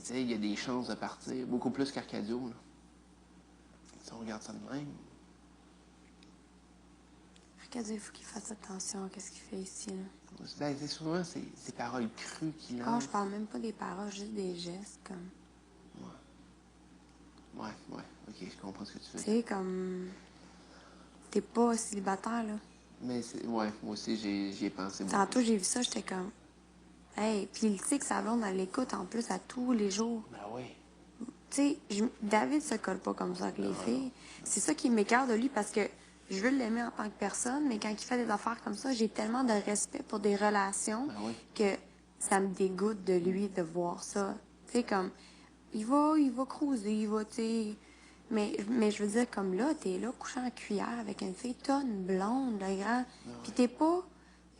tu sais, il y a des chances de partir, beaucoup plus qu'Arcadio, là. Si on regarde ça de même. Arcadio, il faut qu'il fasse attention à ce qu'il fait ici, là. Ben, c'est souvent ces paroles crues qu'il Ah, lance. je parle même pas des paroles, juste des gestes, comme... Ouais, ok, je comprends ce que tu fais. Tu sais, comme... T'es pas célibataire, là. Mais, ouais, moi aussi, j'y ai pensé beaucoup. Tantôt, j'ai vu ça, j'étais comme... Hey, puis il sait que sa blonde, elle l'écoute en plus à tous les jours. Ben oui. Tu sais, David se colle pas comme ça avec les filles. C'est ça qui m'écarte de lui parce que je veux l'aimer en tant que personne, mais quand il fait des affaires comme ça, j'ai tellement de respect pour des relations que ça me dégoûte de lui de voir ça. Tu sais, comme, il va cruiser, il va, tu sais... Mais je veux dire, comme là, t'es là, couché en cuillère avec une fille, t'as une blonde, là, grand. Puis t'es pas,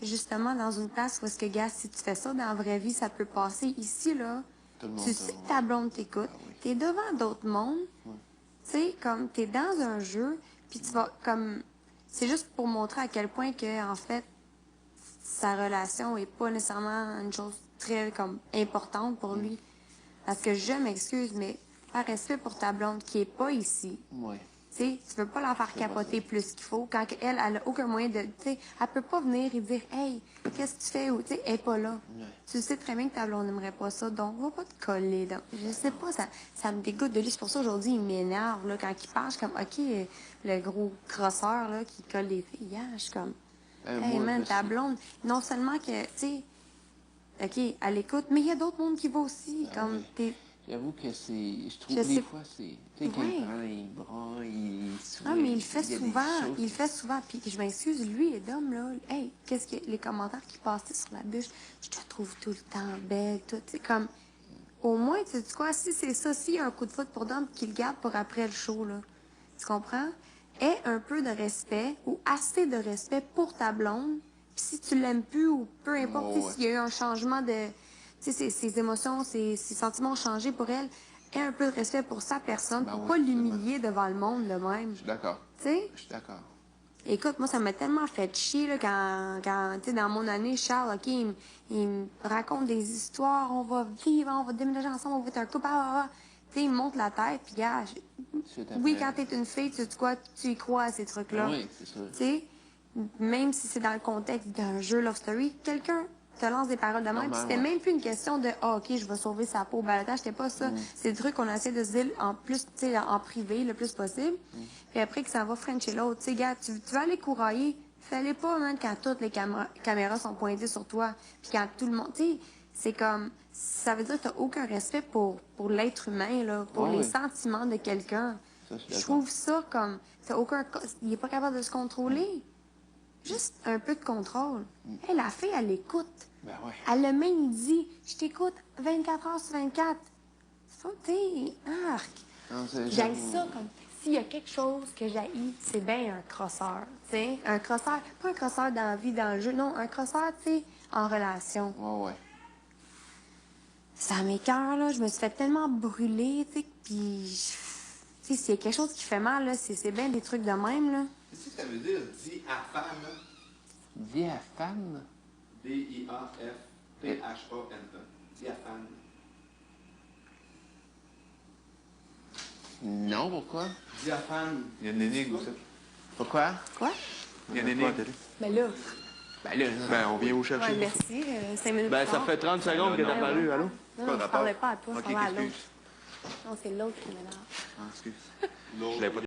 justement, dans une place où est-ce que, gars, si tu fais ça dans la vraie vie, ça peut passer. Ici, là, tu sais que ta blonde t'écoute. T'es devant d'autres mondes. Tu sais, comme, t'es dans un jeu, puis tu vas, comme... C'est juste pour montrer à quel point que, en fait, sa relation est pas nécessairement une chose très, comme, importante pour lui. Parce que je m'excuse, mais par respect pour ta blonde qui est pas ici. Ouais. Tu sais, tu veux pas la faire capoter plus qu'il faut quand elle a aucun moyen de... Tu sais, elle peut pas venir et dire « Hey, qu'est-ce que tu fais? » ou tu sais, elle est pas là. Ouais. Tu sais très bien que ta blonde n'aimerait pas ça, donc va pas te coller. Donc, je sais pas, ça me dégoûte de lui. C'est pour ça, aujourd'hui, il m'énerve, là, quand il parle, je suis comme « OK, le gros crosseur, là, qui colle les filles. Yeah, » je suis comme « Hey, moi, man, ta blonde, non seulement que, tu sais, OK, elle écoute, mais il y a d'autres mondes qui vont aussi, comme, t'es... J'avoue que c'est... Je trouve que des fois, c'est... Tu sais, quand il prend les bras, il sourit. Ah, mais il le fait souvent. Il le fait souvent. Puis je m'excuse, lui et Dom, là. Hey, qu'est-ce que les commentaires qui passaient sur la bûche? Je te trouve tout le temps belle, tout. C'est comme. Au moins, tu sais quoi, si c'est ça, s'il y a un coup de foot pour Dom, qu'il le garde pour après le show, là. Tu comprends? Aie un peu de respect ou assez de respect pour ta blonde. Puis si tu l'aimes plus ou peu importe, s'il y a eu un changement de. Tu sais, ses émotions, ses sentiments ont changé pour elle. Aie un peu de respect pour sa personne, pour pas l'humilier devant le monde de même. Je suis d'accord. Tu sais? Je suis d'accord. Écoute, moi, ça m'a tellement fait chier, là, quand tu sais, dans mon année, Charles, OK, il me raconte des histoires, on va vivre, on va déménager ensemble, on va être un couple, Tu sais, il me monte la tête, puis gars, oui, quand t'es une fille, tu sais quoi, tu y crois à ces trucs-là. Oui, c'est sûr. Tu sais, même si c'est dans le contexte d'un jeu Love Story, quelqu'un te lance des paroles de même, puis c'était même plus une question de « Ah, OK, je vais sauver sa peau au balotage », c'était pas ça. C'est le truc qu'on essaie de se dire en plus, tu sais, en privé, le plus possible. Puis après que ça va frencher l'autre, tu sais, gars, tu veux aller courailler, fais-le pas, man, quand toutes les caméras sont pointées sur toi, puis quand tout le monde, tu sais, c'est comme, ça veut dire que t'as aucun respect pour l'être humain, là, pour les sentiments de quelqu'un. Je trouve ça comme, il est pas capable de se contrôler. Juste un peu de contrôle. Hey, la fille, elle écoute. Ben ouais. Elle le même dit, je t'écoute 24 heures sur 24. Ça, t'es arc. J'aille ça comme, s'il y a quelque chose que j'haïs, c'est bien un crosseur. Tu sais, un crosseur, pas un crosseur dans la vie, dans le jeu, non, un crosseur, tu sais, en relation. Ouais. Ça m'écoeure, là. Je me suis fait tellement brûler, tu sais, puis, tu sais, s'il y a quelque chose qui fait mal, là, c'est bien des trucs de même, là. Qu'est-ce que ça veut dire, diaphane? Diaphane? D-I-A-F-P-H-A-N-E. Diaphane. Non, pourquoi? Diaphane. Il y a une énigme aussi. Pourquoi? Quoi? Il y a une énigme. Ben là. Ben, on vient vous chercher. Ouais, merci. 5 minutes Ben, plus ça tard. fait 30 secondes que t'as parlé, allô? Non, je parlais pas à toi, je Ok, parlais à l'autre. excuse. Non, c'est l'autre qui m'énerve. Ah, excuse. L'autre. Je l'avais pas